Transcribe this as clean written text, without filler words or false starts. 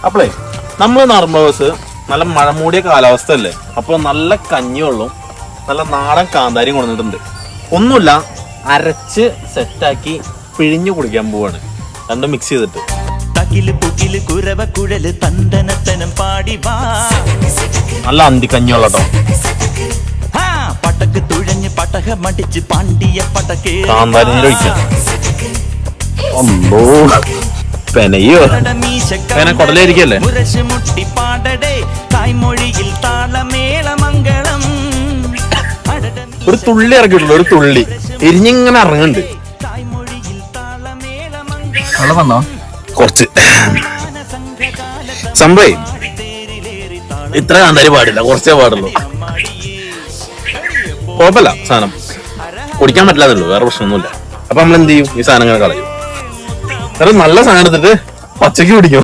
അപ്പളേ നമ്മള് നർമ്മബസ് നല്ല മഴ മൂടിയ കാലാവസ്ഥ അല്ലേ, അപ്പൊ നല്ല കഞ്ഞിവെള്ളം നല്ല നാടൻ കാന്താരിയും കൊണ്ടുവന്നിട്ടുണ്ട്. ഒന്നുമില്ല, അരച്ച് സെറ്റാക്കി പിഴിഞ്ഞു കുടിക്കാൻ പോവാണ്, രണ്ടും മിക്സ് ചെയ്തിട്ട്. നല്ല അന്തിക്കഞ്ഞിവെള്ളം കേട്ടോ. കാന്താരി നീര് ഒഴിക്കാം. അമ്പോ പെനയോ പെന കൊടലായിരിക്കല്ലേ. ഒരു തുള്ളി ഇറക്കിയിട്ടുള്ളൂ, ഒരു തുള്ളി എരിഞ്ഞിങ്ങനെ ഇറങ്ങുന്നുണ്ട്. കുറച്ച് സംഭവം ഇത്ര കാന്താരി പാടില്ല, കുറച്ചേ പാടുള്ളൂ. കുഴപ്പമില്ല, സാധനം കുടിക്കാൻ പറ്റില്ലാന്നുള്ളൂ, വേറെ പ്രശ്നമൊന്നുമില്ല. അപ്പൊ നമ്മൾ എന്ത് ചെയ്യും, ഈ സാധനം ഇങ്ങനെ കളയും. നല്ല സാധനം എടുത്തിട്ട് പച്ചക്ക് കുടിക്കും.